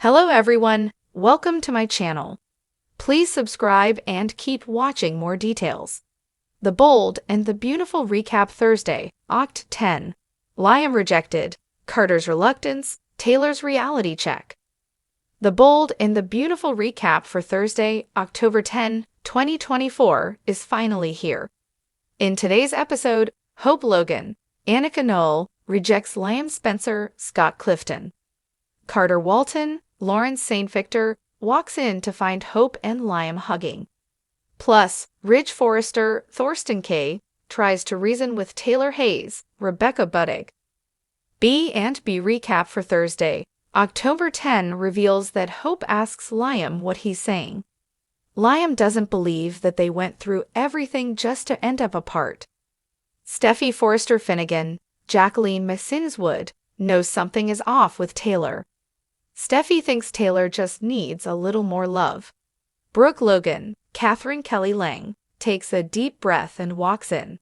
Hello everyone, welcome to my channel. Please subscribe and keep watching more details. The Bold and the Beautiful recap Thursday, Oct. 10. Liam rejected, Carter's reluctance, Taylor's reality check. The Bold and the Beautiful recap for Thursday, October 10, 2024 is finally here. In today's episode, Hope Logan, Annika Noel, rejects Liam Spencer, Scott Clifton. Carter Walton, Lawrence St. Victor, walks in to find Hope and Liam hugging. Plus, Ridge Forrester, Thorsten Kaye, tries to reason with Taylor Hayes, Rebecca Budig. B and B recap for Thursday, October 10 reveals that Hope asks Liam what he's saying. Liam doesn't believe that they went through everything just to end up apart. Steffi Forrester Finnegan, Jacqueline Messinswood, knows something is off with Taylor. Steffi thinks Taylor just needs a little more love. Brooke Logan, Catherine Kelly Lang, takes a deep breath and walks in.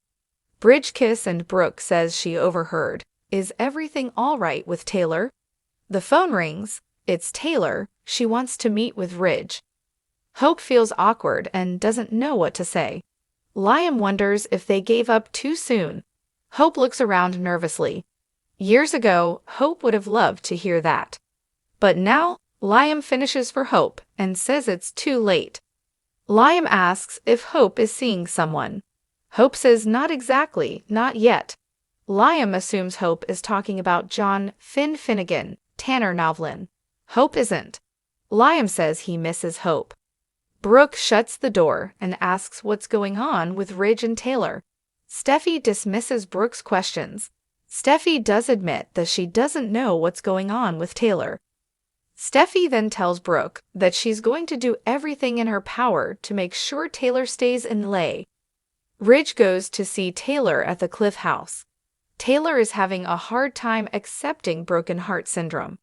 Bridge kiss and Brooke says she overheard. Is everything all right with Taylor? The phone rings. It's Taylor. She wants to meet with Ridge. Hope feels awkward and doesn't know what to say. Liam wonders if they gave up too soon. Hope looks around nervously. Years ago, Hope would have loved to hear that. But now, Liam finishes for Hope and says it's too late. Liam asks if Hope is seeing someone. Hope says not exactly, not yet. Liam assumes Hope is talking about John Finnegan, Tanner Novlin. Hope isn't. Liam says he misses Hope. Brooke shuts the door and asks what's going on with Ridge and Taylor. Steffi dismisses Brooke's questions. Steffi does admit that she doesn't know what's going on with Taylor. Steffi then tells Brooke that she's going to do everything in her power to make sure Taylor stays in LA. Ridge goes to see Taylor at the Cliff House. Taylor is having a hard time accepting broken heart syndrome.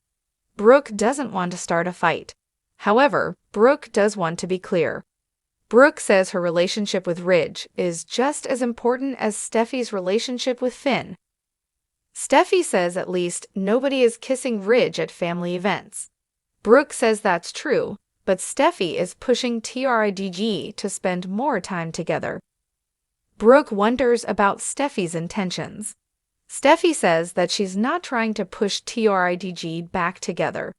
Brooke doesn't want to start a fight. However, Brooke does want to be clear. Brooke says her relationship with Ridge is just as important as Steffi's relationship with Finn. Steffi says at least nobody is kissing Ridge at family events. Brooke says that's true, but Steffi is pushing TRIDG to spend more time together. Brooke wonders about Steffi's intentions. Steffi says that she's not trying to push TRIDG back together.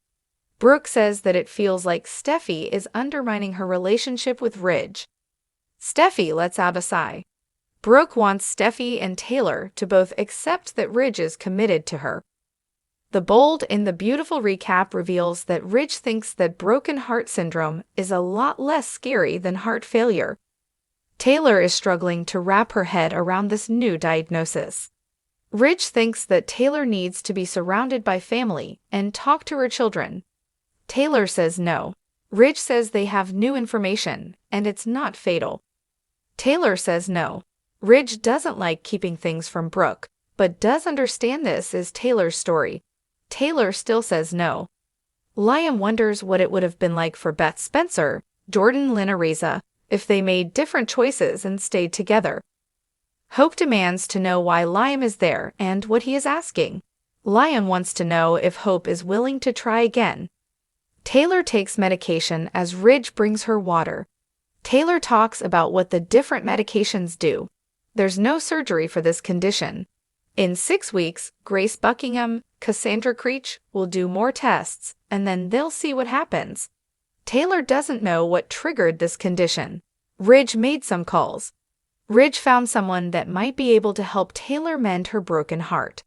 Brooke says that it feels like Steffi is undermining her relationship with Ridge. Steffi lets out a sigh. Brooke wants Steffi and Taylor to both accept that Ridge is committed to her. The Bold and the Beautiful recap reveals that Ridge thinks that broken heart syndrome is a lot less scary than heart failure. Taylor is struggling to wrap her head around this new diagnosis. Ridge thinks that Taylor needs to be surrounded by family and talk to her children. Taylor says no. Ridge says they have new information and it's not fatal. Taylor says no. Ridge doesn't like keeping things from Brooke, but does understand this is Taylor's story. Taylor still says no. Liam wonders what it would have been like for Beth Spencer, Jordan Linareza, if they made different choices and stayed together. Hope demands to know why Liam is there and what he is asking. Liam wants to know if Hope is willing to try again. Taylor takes medication as Ridge brings her water. Taylor talks about what the different medications do. There's no surgery for this condition. In 6 weeks, Grace Buckingham, Cassandra Creech will do more tests, and then they'll see what happens. Taylor doesn't know what triggered this condition. Ridge made some calls. Ridge found someone that might be able to help Taylor mend her broken heart.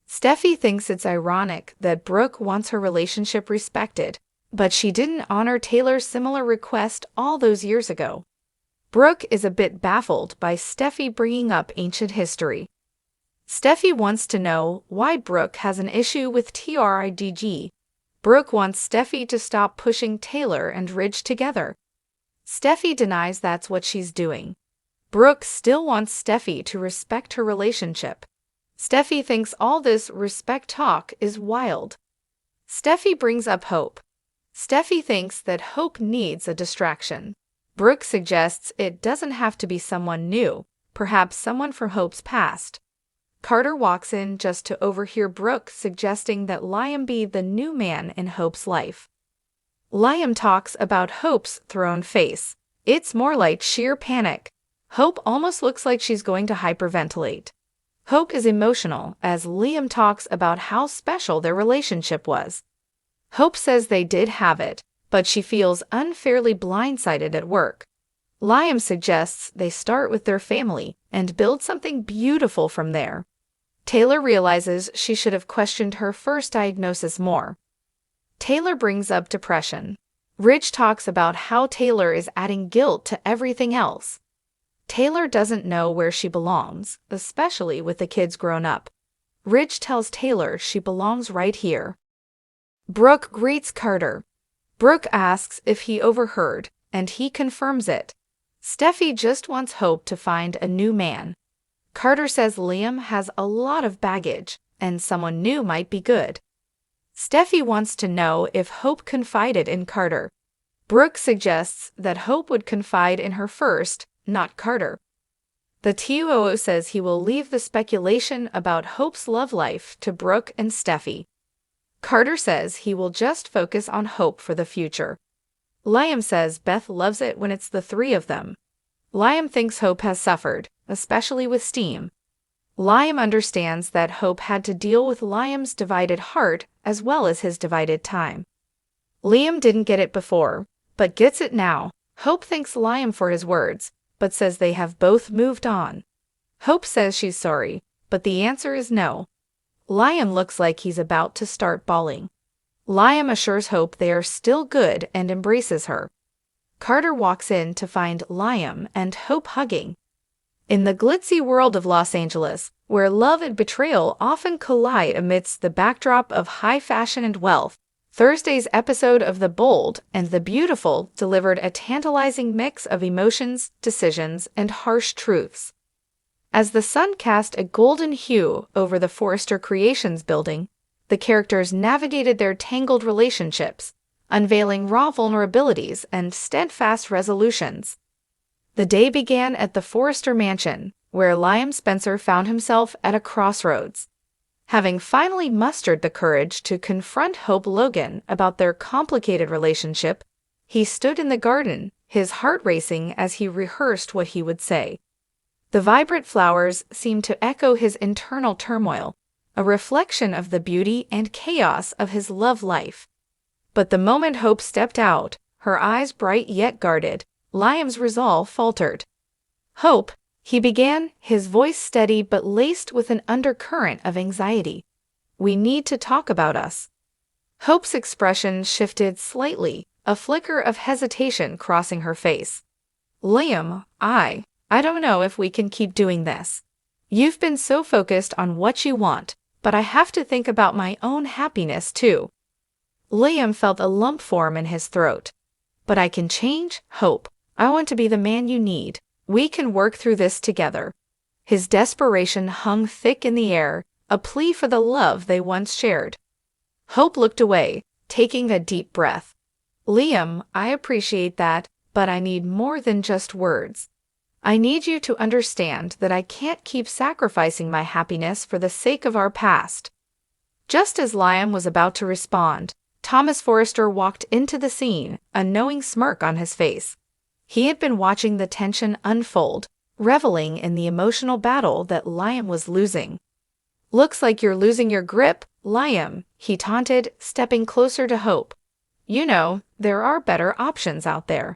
Steffi thinks it's ironic that Brooke wants her relationship respected, but she didn't honor Taylor's similar request all those years ago. Brooke is a bit baffled by Steffi bringing up ancient history. Steffi wants to know why Brooke has an issue with TRIDG. Brooke wants Steffi to stop pushing Taylor and Ridge together. Steffi denies that's what she's doing. Brooke still wants Steffi to respect her relationship. Steffi thinks all this respect talk is wild. Steffi brings up Hope. Steffi thinks that Hope needs a distraction. Brooke suggests it doesn't have to be someone new, perhaps someone from Hope's past. Carter walks in just to overhear Brooke suggesting that Liam be the new man in Hope's life. Liam talks about Hope's thrown face. It's more like sheer panic. Hope almost looks like she's going to hyperventilate. Hope is emotional as Liam talks about how special their relationship was. Hope says they did have it, but she feels unfairly blindsided at work. Liam suggests they start with their family and build something beautiful from there. Taylor realizes she should have questioned her first diagnosis more. Taylor brings up depression. Ridge talks about how Taylor is adding guilt to everything else. Taylor doesn't know where she belongs, especially with the kids grown up. Ridge tells Taylor she belongs right here. Brooke greets Carter. Brooke asks if he overheard, and he confirms it. Steffi just wants Hope to find a new man. Carter says Liam has a lot of baggage, and someone new might be good. Steffi wants to know if Hope confided in Carter. Brooke suggests that Hope would confide in her first, not Carter. The TOO says he will leave the speculation about Hope's love life to Brooke and Steffi. Carter says he will just focus on Hope for the future. Liam says Beth loves it when it's the three of them. Liam thinks Hope has suffered, especially with steam. Liam understands that Hope had to deal with Liam's divided heart as well as his divided time. Liam didn't get it before, but gets it now. Hope thanks Liam for his words, but says they have both moved on. Hope says she's sorry, but the answer is no. Liam looks like he's about to start bawling. Liam assures Hope they are still good and embraces her. Carter walks in to find Liam and Hope hugging. In the glitzy world of Los Angeles, where love and betrayal often collide amidst the backdrop of high fashion and wealth, Thursday's episode of The Bold and the Beautiful delivered a tantalizing mix of emotions, decisions, and harsh truths. As the sun cast a golden hue over the Forrester Creations building, the characters navigated their tangled relationships, unveiling raw vulnerabilities and steadfast resolutions. The day began at the Forrester mansion, where Liam Spencer found himself at a crossroads. Having finally mustered the courage to confront Hope Logan about their complicated relationship, he stood in the garden, his heart racing as he rehearsed what he would say. The vibrant flowers seemed to echo his internal turmoil, a reflection of the beauty and chaos of his love life. But the moment Hope stepped out, her eyes bright yet guarded, Liam's resolve faltered. "Hope," he began, his voice steady but laced with an undercurrent of anxiety. "We need to talk about us." Hope's expression shifted slightly, a flicker of hesitation crossing her face. "Liam, I don't know if we can keep doing this. You've been so focused on what you want, but I have to think about my own happiness too." Liam felt a lump form in his throat. "But I can change, Hope. I want to be the man you need. We can work through this together." His desperation hung thick in the air, a plea for the love they once shared. Hope looked away, taking a deep breath. "Liam, I appreciate that, but I need more than just words. I need you to understand that I can't keep sacrificing my happiness for the sake of our past." Just as Liam was about to respond, Thomas Forrester walked into the scene, a knowing smirk on his face. He had been watching the tension unfold, reveling in the emotional battle that Liam was losing. "Looks like you're losing your grip, Liam," he taunted, stepping closer to Hope. "You know, there are better options out there."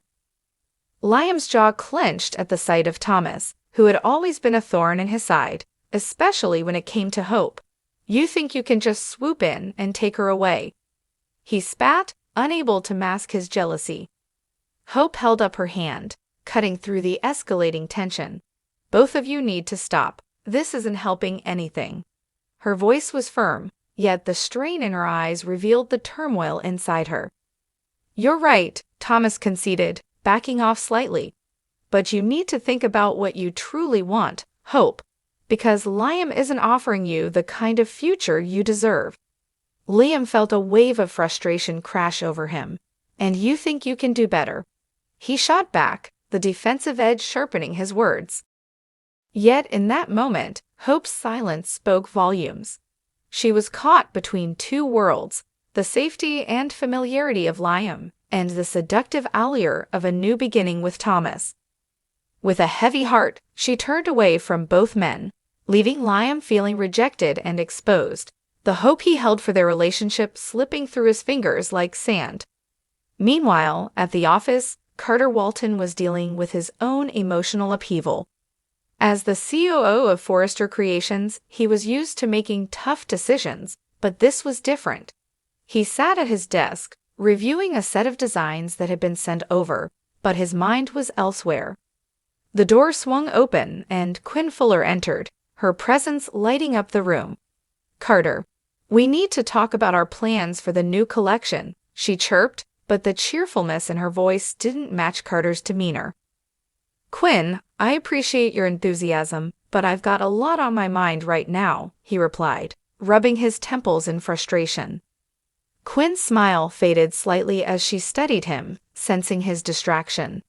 Liam's jaw clenched at the sight of Thomas, who had always been a thorn in his side, especially when it came to Hope. "You think you can just swoop in and take her away?" He spat, unable to mask his jealousy. Hope held up her hand, cutting through the escalating tension. "Both of you need to stop. This isn't helping anything." Her voice was firm, yet the strain in her eyes revealed the turmoil inside her. "You're right," Thomas conceded, backing off slightly. "But you need to think about what you truly want, Hope, because Liam isn't offering you the kind of future you deserve." Liam felt a wave of frustration crash over him. "And you think you can do better?" He shot back, the defensive edge sharpening his words. Yet in that moment, Hope's silence spoke volumes. She was caught between two worlds, the safety and familiarity of Liam, and the seductive allure of a new beginning with Thomas. With a heavy heart, she turned away from both men, leaving Liam feeling rejected and exposed, the hope he held for their relationship slipping through his fingers like sand. Meanwhile, at the office, Carter Walton was dealing with his own emotional upheaval. As the COO of Forrester Creations, he was used to making tough decisions, but this was different. He sat at his desk, reviewing a set of designs that had been sent over, but his mind was elsewhere. The door swung open and Quinn Fuller entered, her presence lighting up the room. "Carter, we need to talk about our plans for the new collection," she chirped, but the cheerfulness in her voice didn't match Carter's demeanor. "Quinn, I appreciate your enthusiasm, but I've got a lot on my mind right now," he replied, rubbing his temples in frustration. Quinn's smile faded slightly as she studied him, sensing his distraction.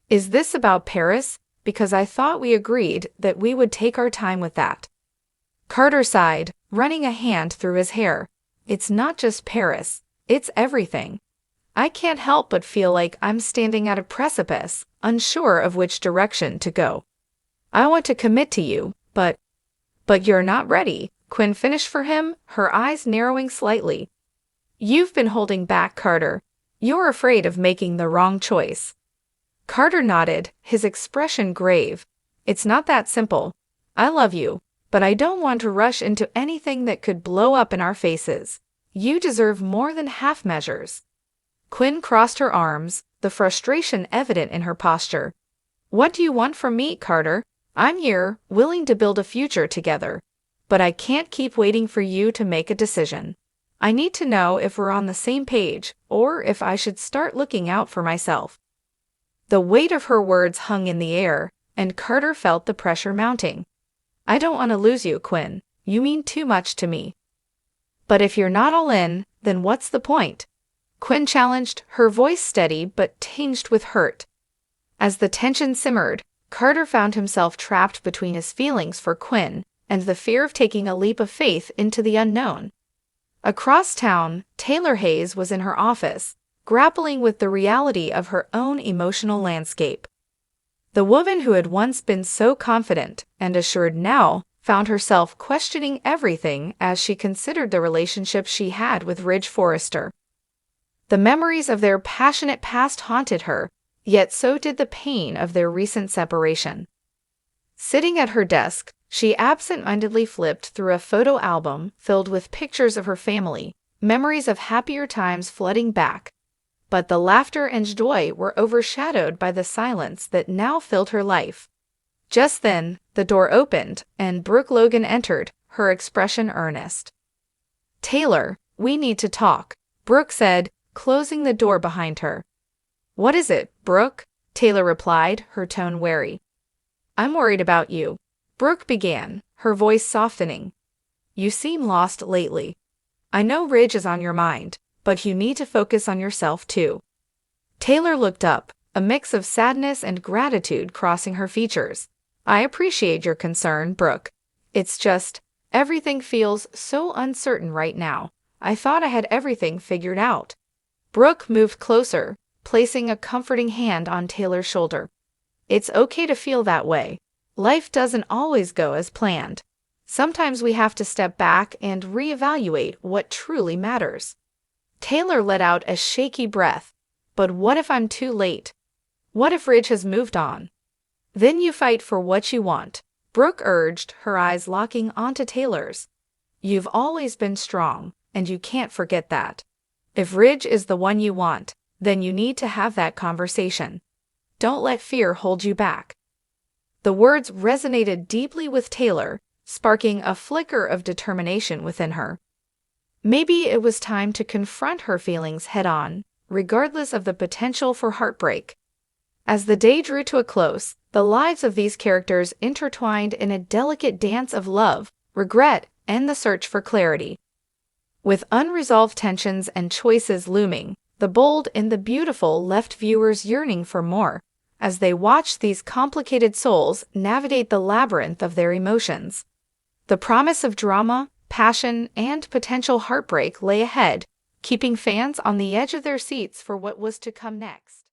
"Is this about Paris? Because I thought we agreed that we would take our time with that." Carter sighed, running a hand through his hair. "It's not just Paris, it's everything. I can't help but feel like I'm standing at a precipice, unsure of which direction to go. I want to commit to you, but you're not ready," Quinn finished for him, her eyes narrowing slightly. "You've been holding back, Carter. You're afraid of making the wrong choice." Carter nodded, his expression grave. "It's not that simple. I love you, but I don't want to rush into anything that could blow up in our faces. You deserve more than half measures." Quinn crossed her arms, the frustration evident in her posture. "What do you want from me, Carter? I'm here, willing to build a future together. But I can't keep waiting for you to make a decision. I need to know if we're on the same page, or if I should start looking out for myself." The weight of her words hung in the air, and Carter felt the pressure mounting. "I don't want to lose you, Quinn. You mean too much to me." "But if you're not all in, then what's the point?" Quinn challenged, her voice steady but tinged with hurt. As the tension simmered, Carter found himself trapped between his feelings for Quinn and the fear of taking a leap of faith into the unknown. Across town, Taylor Hayes was in her office, grappling with the reality of her own emotional landscape. The woman who had once been so confident and assured now found herself questioning everything as she considered the relationship she had with Ridge Forrester. The memories of their passionate past haunted her, yet so did the pain of their recent separation. Sitting at her desk, she absent-mindedly flipped through a photo album filled with pictures of her family, memories of happier times flooding back. But the laughter and joy were overshadowed by the silence that now filled her life. Just then, the door opened, and Brooke Logan entered, her expression earnest. "Taylor, we need to talk," Brooke said, closing the door behind her. "What is it, Brooke?" Taylor replied, her tone wary. "I'm worried about you," Brooke began, her voice softening. "You seem lost lately. I know Ridge is on your mind, but you need to focus on yourself too." Taylor looked up, a mix of sadness and gratitude crossing her features. "I appreciate your concern, Brooke. It's just, everything feels so uncertain right now. I thought I had everything figured out." Brooke moved closer, placing a comforting hand on Taylor's shoulder. "It's okay to feel that way. Life doesn't always go as planned. Sometimes we have to step back and reevaluate what truly matters." Taylor let out a shaky breath. "But what if I'm too late? What if Ridge has moved on?" "Then you fight for what you want," Brooke urged, her eyes locking onto Taylor's. "You've always been strong, and you can't forget that. If Ridge is the one you want, then you need to have that conversation. Don't let fear hold you back." The words resonated deeply with Taylor, sparking a flicker of determination within her. Maybe it was time to confront her feelings head-on, regardless of the potential for heartbreak. As the day drew to a close, the lives of these characters intertwined in a delicate dance of love, regret, and the search for clarity. With unresolved tensions and choices looming, the bold and the beautiful left viewers yearning for more, as they watched these complicated souls navigate the labyrinth of their emotions. The promise of drama, passion, and potential heartbreak lay ahead, keeping fans on the edge of their seats for what was to come next.